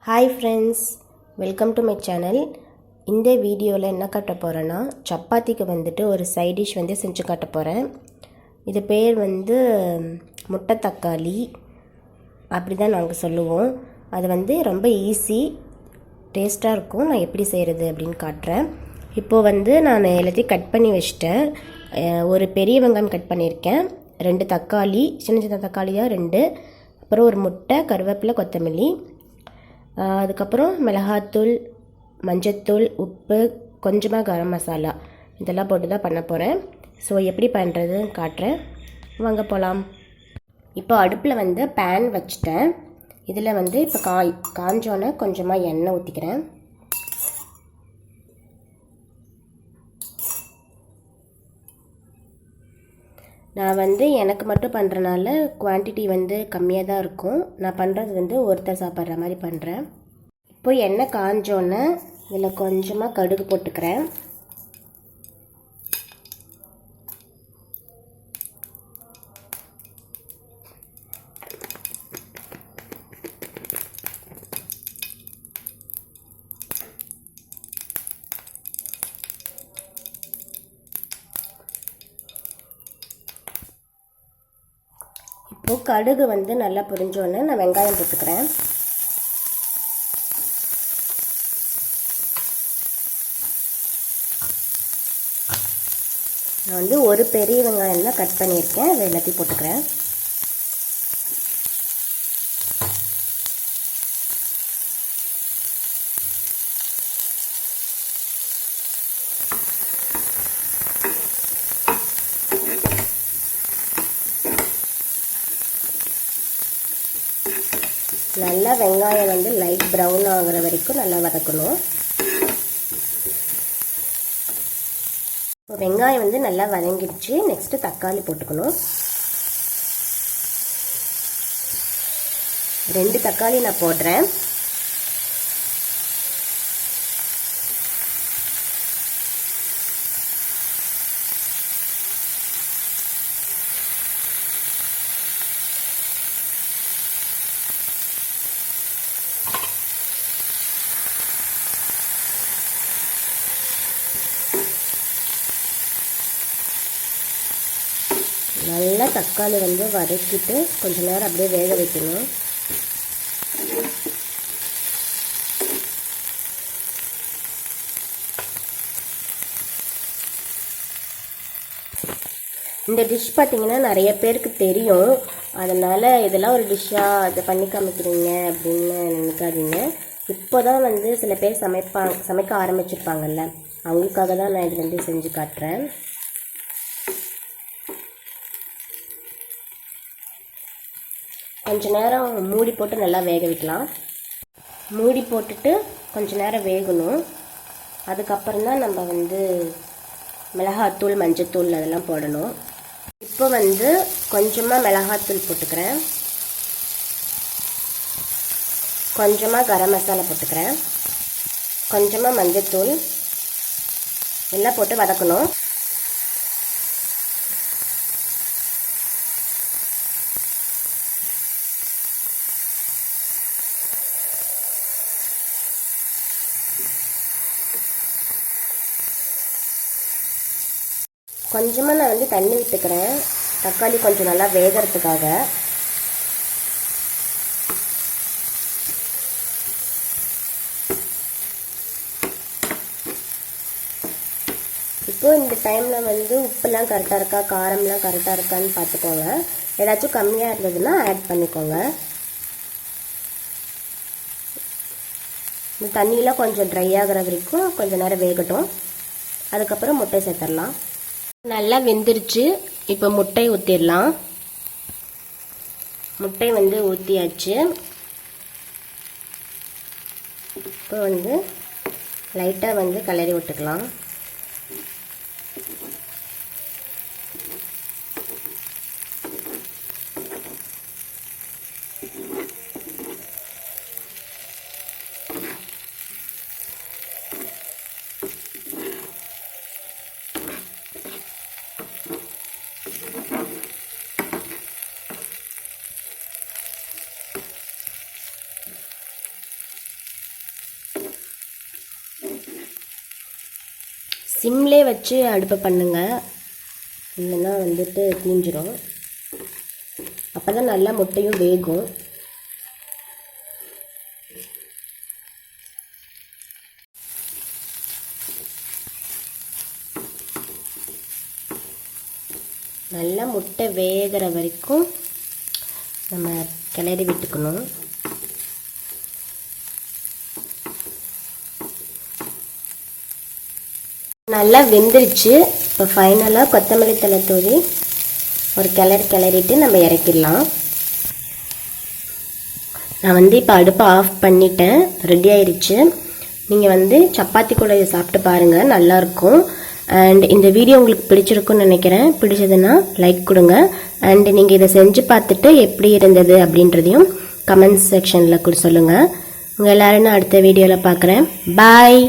Hi friends, welcome to my channel. இந்த வீடியோவில் என்ன காட்ட போகிறேன்னா, சப்பாத்திக்கு வந்துட்டு ஒரு சைட் டிஷ் வந்து செஞ்சு காட்ட போகிறேன். இது பேர் வந்து முட்டை தக்காளி அப்படி தான் நாங்கள் சொல்லுவோம். அது வந்து ரொம்ப ஈஸி, டேஸ்ட்டாக இருக்கும். நான் எப்படி செய்கிறது அப்படின்னு காட்டுறேன். இப்போது வந்து நான் எல்லாத்தையும் கட் பண்ணி வச்சிட்டேன். ஒரு பெரிய வெங்காயம் கட் பண்ணியிருக்கேன், 2 தக்காளி, சின்ன சின்ன தக்காளியாக 2, அப்புறம் ஒரு முட்டை, கருவேப்பிலை, கொத்தமல்லி, அதுக்கப்புறம் மிளகாத்தூள், மஞ்சத்தூள், உப்பு, கொஞ்சமாக கரம் மசாலா, இதெல்லாம் போட்டு தான் பண்ண போகிறேன். ஸோ எப்படி பண்ணுறதுன்னு காட்டுறேன், வாங்க போகலாம். இப்போ அடுப்பில் வந்து பேன் வச்சுட்டேன். இதில் வந்து இப்போ காஞ்சோன்னே கொஞ்சமாக எண்ணெய் ஊற்றிக்கிறேன். நான் வந்து எனக்கு மட்டும் பண்ணுறனால குவான்டிட்டி வந்து கம்மியாக தான் இருக்கும். நான் பண்ணுறது வந்து ஒருத்தர் சாப்பிட்ற மாதிரி பண்ணுறேன். இப்போ எண்ணெய் காஞ்சோன்னே இதில் கொஞ்சமாக கடுகு போட்டுக்கிறேன். இப்போ கடுகு வந்து நல்லா பொரிஞ்சோன்னே நான் வெங்காயம் போட்டுக்கிறேன். நான் வந்து ஒரு பெரிய வெங்காயம் தான் கட் பண்ணியிருக்கேன், அதை எல்லாத்தையும் போட்டுக்கிறேன். நல்லா வெங்காயம் வந்து லைட் ப்ரௌன் ஆகிற வரைக்கும் நல்லா வதக்கணும். வெங்காயம் வந்து நல்லா வதங்கிடுச்சு. நெக்ஸ்ட்டு தக்காளி போட்டுக்கணும். 2 தக்காளி நான் போடுறேன். நல்லா தக்காளி வந்து வதக்கிட்டு கொஞ்ச நேரம் அப்படியே வேக வைக்கணும். இந்த டிஷ் பார்த்திங்கன்னா நிறைய பேருக்கு தெரியும். அதனால் இதெல்லாம் ஒரு டிஷ்ஷாக அதை பண்ணி காமிக்கிறீங்க அப்படின்னு நினைக்காதீங்க. இப்போ தான் வந்து சில பேர் சமைக்க ஆரம்பிச்சிருப்பாங்கல்ல, அவங்களுக்காக தான் நான் இது வந்து செஞ்சு காட்டுறேன். கொஞ்ச நேரம் மூடி போட்டு நல்லா வேக வைக்கலாம். மூடி போட்டுட்டு கொஞ்ச நேரம் வேகணும். அதுக்கப்புறம் தான் நம்ம வந்து மிளகாத்தூள், மஞ்சத்தூள் அதெல்லாம் போடணும். இப்போ வந்து கொஞ்சமாக மிளகாத்தூள் போட்டுக்கிறேன், கொஞ்சமாக கரம் மசாலா போட்டுக்கிறேன், கொஞ்சமாக மஞ்சத்தூள், எல்லாம் போட்டு வதக்கணும். கொஞ்சமாக நான் வந்து தண்ணி விட்டுக்கிறேன், தக்காளி கொஞ்சம் நல்லா வேகிறதுக்காக. இப்போது இந்த டைமில் வந்து உப்புலாம் கரெக்டாக இருக்கா, காரம்லாம் கரெக்டாக இருக்கான்னு பார்த்துக்கோங்க. ஏதாச்சும் கம்மியாக இருந்ததுன்னா ஆட் பண்ணிக்கோங்க. இந்த தண்ணியெலாம் கொஞ்சம் ட்ரை ஆகிற வரைக்கும் கொஞ்சம் நேரம் வேகட்டும். அதுக்கப்புறம் முட்டை சேர்த்துடலாம். நல்லா வெந்துருச்சு. இப்போ முட்டை ஊற்றிடலாம். முட்டை வந்து ஊற்றியாச்சு. இப்போ வந்து லைட்டாக வந்து கிளறி விட்டுக்கலாம். சிம்லே வச்சு அடுப்பை பண்ணுங்க, இல்லைன்னா வந்துட்டு தீஞ்சிரும். அப்போ தான் நல்லா முட்டையும் வேகும். நல்லா முட்டை வேகிற வரைக்கும் நம்ம கிளறி விட்டுக்கணும். நல்லா வெந்துருச்சு. இப்போ ஃபைனலாக கொத்தமல்லி தழை தூவி ஒரு கிளறிட்டு நம்ம இறக்கிடலாம். நான் வந்து இப்போ அடுப்பை ஆஃப் பண்ணிட்டேன், ரெடி ஆயிடுச்சு. நீங்கள் வந்து சப்பாத்தி கூட இதை சாப்பிட்டு பாருங்கள், நல்லாயிருக்கும். அண்ட் இந்த வீடியோ உங்களுக்கு பிடிச்சிருக்குன்னு நினைக்கிறேன். பிடிச்சதுன்னா லைக் கொடுங்க. அண்ட் நீங்கள் இதை செஞ்சு பார்த்துட்டு எப்படி இருந்தது அப்படின்றதையும் கமெண்ட்ஸ் செக்ஷனில் கூட சொல்லுங்கள். உங்கள் எல்லோரும் நான் அடுத்த வீடியோவில் பார்க்குறேன். பாய்.